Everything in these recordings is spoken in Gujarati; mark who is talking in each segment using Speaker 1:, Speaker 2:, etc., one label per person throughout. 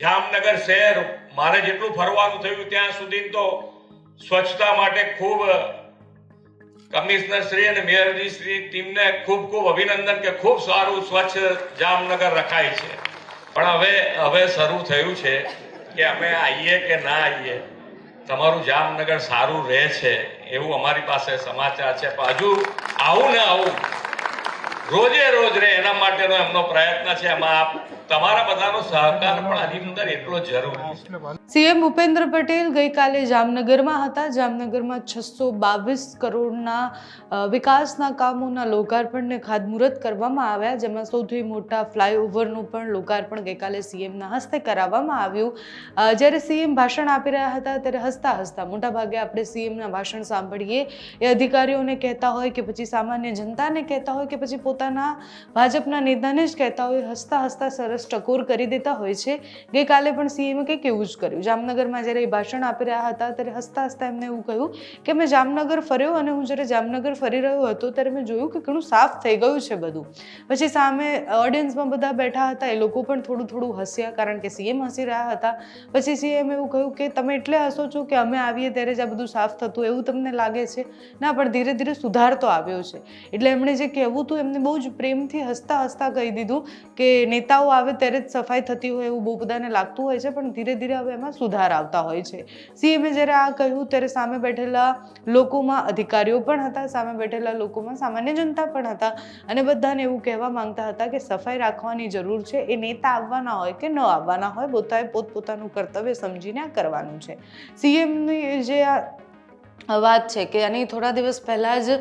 Speaker 1: જામનગર શહેર મારે જેટલું ફરવાનું થયું ત્યાં સુધી તો સ્વચ્છતા માટે ખૂબ કમિશનર શ્રી અને મેયરજી શ્રી ટીમને ખૂબ અભિનંદન કે ખૂબ સારું સ્વચ્છ જામનગર રખાય છે. પણ હવે શરૂ થયું છે કે અમે આવીએ કે ના આવીએ તમારું જામનગર સારું રહે છે એવું અમારી પાસે સમાચાર છે. પણ હજુ આવું ને આવું રોજે રોજ રહે એના માટેનો એમનો પ્રયત્ન છે. એમાં તમારા બધાનો સહકાર પણ આની અંદર એટલો જરૂરી છે.
Speaker 2: સીએમ ભૂપેન્દ્ર પટેલ ગઈકાલે જામનગરમાં હતા. જામનગરમાં 622 કરોડના વિકાસના કામોના લોકાર્પણને ખાતમુહૂર્ત કરવામાં આવ્યા, જેમાં સૌથી મોટા ફ્લાયઓવરનું પણ લોકાર્પણ ગઈકાલે સીએમના હસ્તે કરાવવામાં આવ્યું. જ્યારે સીએમ ભાષણ આપી રહ્યા હતા ત્યારે હસતા હસતા, મોટાભાગે આપણે સીએમના ભાષણ સાંભળીએ એ અધિકારીઓને કહેતા હોય કે પછી સામાન્ય જનતાને કહેતા હોય કે પછી પોતાના ભાજપના નેતાને જ કહેતા હોય, હસતા હસતા સરસ ટકોર કરી દેતા હોય છે. ગઈકાલે પણ સીએમએ કંઈક એવું જ કર્યું. જામનગરમાં જ્યારે એ ભાષણ આપી રહ્યા હતા ત્યારે હસતા હસતા એમને એવું કહ્યું કે મેં જામનગર ફર્યો અને હું જ્યારે જામનગર ફરી રહ્યો હતો ત્યારે મેં જોયું કે ઘણું સાફ થઈ ગયું છે બધું. પછી સામે ઓડિયન્સમાં બધા બેઠા હતા, એ લોકો પણ થોડું હસ્યા, કારણ કે સીએમ હસી રહ્યા હતા. પછી સીએમ એવું કહ્યું કે તમે એટલે હસો છો કે અમે આવીએ ત્યારે જ આ બધું સાફ થતું એવું તમને લાગે છે? ના, પણ ધીરે ધીરે સુધાર તો આવ્યો છે. એટલે એમણે જે કહેવું હતું એમને બહુ જ પ્રેમથી હસતા હસતા કહી દીધું કે નેતાઓ આવે ત્યારે જ સફાઈ થતી હોય એવું બહુ બધાને લાગતું હોય છે, પણ ધીરે ધીરે હવે એમાં સુધાર આવતા હોય છે. સીએમએ જ્યારે આ કહ્યું ત્યારે સામે બેઠેલા લોકોમાં અધિકારીઓ પણ હતા, સામે બેઠેલા લોકોમાં સામાન્ય જનતા પણ હતા, અને બધાને એવું કહેવા માંગતા હતા કે સફાઈ રાખવાની જરૂર છે. એ નેતા આવવાના હોય કે ન આવવાના હોય, બધાએ પોતપોતાનું કર્તવ્ય સમજીને આ કરવાનું છે. સીએમની જે આ વાત છે કે આની થોડા દિવસ પહેલા જ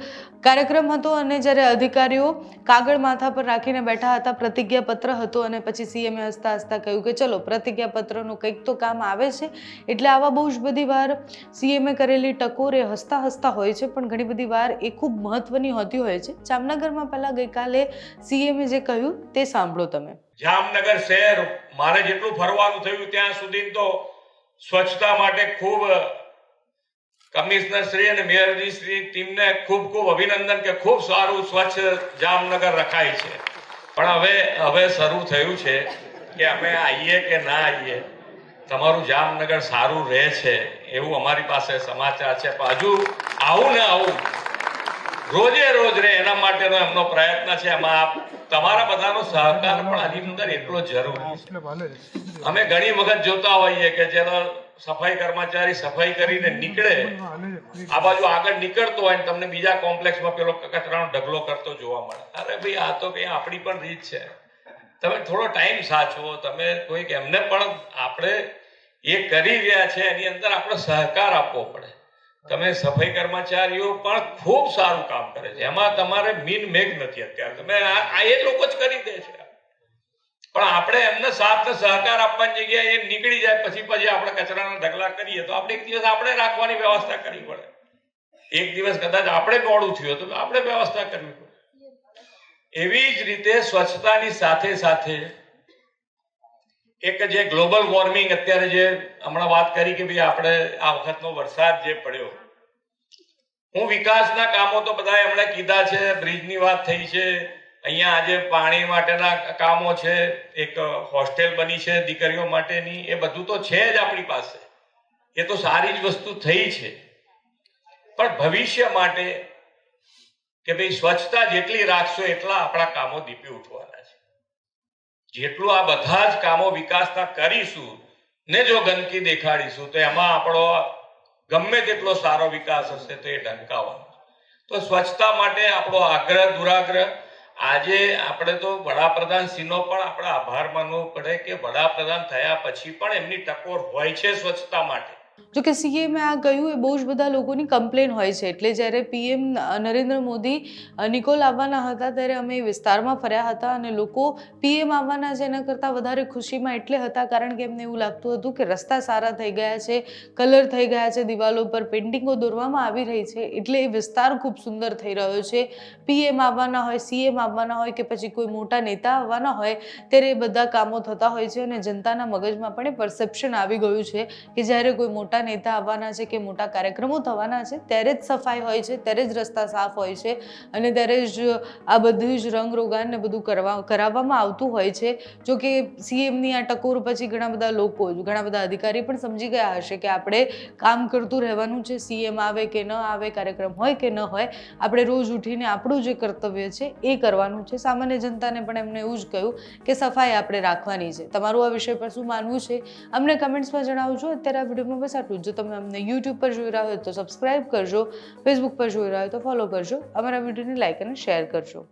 Speaker 2: કાર્યક્રમ હતો અને જ્યારે અધિકારીઓ કાગળ માથા પર રાખીને બેઠા હતા, પ્રતિજ્ઞાપત્ર હતું, અને પછી સીએમએ હસતા હસતા કહ્યું કે ચલો પ્રતિજ્ઞાપત્રનું કંઈક તો કામ આવે છે. એટલે આવા બહુ જ બધી વાર સીએમએ કરેલી ટકોર એ હસતા હસતા હોય છે, પણ ઘણી બધી વાર એ ખૂબ મહત્વની હોતી હોય છે. જામનગરમાં પહેલા ગઈકાલે સીએમએ જે કહ્યું તે સાંભળો તમે.
Speaker 1: જામનગર શહેર મારે જેટલું ફરવાનું થયું ત્યાં સુધી તો સ્વચ્છતા માટે ખૂબ કમિશનર શ્રી અને મેયરજી શ્રી ટીમને ખૂબ અભિનંદન કે ખૂબ સારું સ્વચ્છ જામનગર રખાય છે. પણ હવે શરૂ થયું છે કે અમે આવીએ કે ના આવીએ તમારું જામનગર સારું રહે છે એવું અમારી પાસે સમાચાર છે. પણ હજુ આવું ને આવું રોજે રોજ રહે એના માટેનો એમનો પ્રયત્ન છે. એમાં તમારા બધાનો સહકાર પણ આની અંદર એટલો જરૂરી છે. અમે ઘણી વખત જોતા હોઈએ કે જેનો સફાઈ કર્મચારી સફાઈ કરીને નીકળે, આ બાજુ આગળ નીકળતો હોય, તમને બીજા કોમ્પ્લેક્સમાં પેલો કચરાનો ઢગલો કરતો જોવા મળે. અરે ભાઈ, આ તો કઈ આપણી પણ રીત છે. તમે થોડો ટાઈમ સાચવો. તમે કોઈક એમને પણ આપણે એ કરી રહ્યા છે એની અંદર આપણે સહકાર આપવો પડે. તમે સફાઈ કર્મચારીઓ પણ ખૂબ સારું કામ કરે છે, એમાં તમારે મીન મેઘ નથી. અત્યારે તમે આ એ લોકો જ કરી દે છે, પણ આપણે એમને સાથ સહકાર આપવાની જગ્યાએ એ નીકળી જાય પછી આપણે કચરાના ઢગલા કરીએ તો આપણે એક દિવસ આપણે રાખવાની વ્યવસ્થા કરવી પડે. એક દિવસ કદાચ આપણે મોડું થયું તો આપણે વ્યવસ્થા કરવી પડે. એવી જ રીતે સ્વચ્છતાની સાથે સાથે એક જે ગ્લોબલ વોર્મિંગ અત્યારે જે હમણાં વાત કરી કે ભાઈ આપણે આ વખતનો વરસાદ જે પડ્યો, હું વિકાસના કામો તો બધા એમણે કીધા છે, બ્રિજની વાત થઈ છે, અહીંયા આજે પાણી માટેના કામો છે, એક હોસ્ટેલ બની છે દીકરીઓ માટેની, એ બધું તો છે જ આપણી પાસે. એ તો સારી જ વસ્તુ થઈ છે. પણ ભવિષ્ય માટે કે ભાઈ સ્વચ્છતા જેટલી રાખશો એટલા આપણા કામો દીપી ઉઠવાના છે. જેટલું આ બધા જ કામો વિકાસના કરીશું ને જો ગંદકી દેખાડીશું તો એમાં આપણો ગમે તેટલો સારો વિકાસ હશે તો એ ઢંકાવાનો. તો સ્વચ્છતા માટે આપણો આગ્રહ દુરાગ્રહ. આજે આપણે તો વડાપ્રધાન શ્રીનો પણ આપણે આભાર માનવો પડે કે વડાપ્રધાન થયા પછી પણ એમની ટકોર હોય છે સ્વચ્છતા માટે.
Speaker 2: જો કે સીએમએ આ કહ્યું એ બહુ જ બધા લોકોની કમ્પ્લેન હોય છે. એટલે જ્યારે પીએમ નરેન્દ્ર મોદી નિકોલ આવવાના હતા ત્યારે અમે એ વિસ્તારમાં ફર્યા હતા, અને લોકો પીએમ આવવાના છે એના કરતાં વધારે ખુશીમાં એટલે હતા કારણ કે એમને એવું લાગતું હતું કે રસ્તા સારા થઈ ગયા છે, કલર થઈ ગયા છે, દિવાલો પર પેઇન્ટિંગો દોરવામાં આવી રહી છે, એટલે એ વિસ્તાર ખૂબ સુંદર થઈ રહ્યો છે. પીએમ આવવાના હોય, સીએમ આવવાના હોય કે પછી કોઈ મોટા નેતા આવવાના હોય ત્યારે એ બધા કામો થતા હોય છે, અને જનતાના મગજમાં પણ એ પરસેપ્શન આવી ગયું છે કે જ્યારે કોઈ મોટા નેતા આવવાના છે કે મોટા કાર્યક્રમો થવાના છે ત્યારે જ સફાઈ હોય છે, ત્યારે જ રસ્તા સાફ હોય છે અને ત્યારે જ આ બધું જ રંગરોગાન ને બધું કરાવવામાં આવતું હોય છે. જો કે સીએમની આ ટકોર પછી ઘણા બધા લોકો, ઘણા બધા અધિકારી પણ સમજી ગયા હશે કે આપણે કામ કરતું રહેવાનું છે. સીએમ આવે કે ન આવે, કાર્યક્રમ હોય કે ન હોય, આપણે રોજ ઉઠીને આપણું જે કર્તવ્ય છે એ કરવાનું છે. સામાન્ય જનતાને પણ એમને એવું જ કહ્યું કે સફાઈ આપણે રાખવાની છે. તમારું આ વિષય પર શું માનવું છે અમને કમેન્ટ્સમાં જણાવજો. અત્યારે આ વિડીયોમાં બસ આટલું જ. જો તમે અમને યુટ્યુબ પર જોઈ રહ્યા હોય તો સબસ્ક્રાઇબ કરજો, ફેસબુક પર જોઈ રહ્યા હોય તો ફોલો કરજો, અમારા વિડીયોને લાઇક અને શેર કરજો.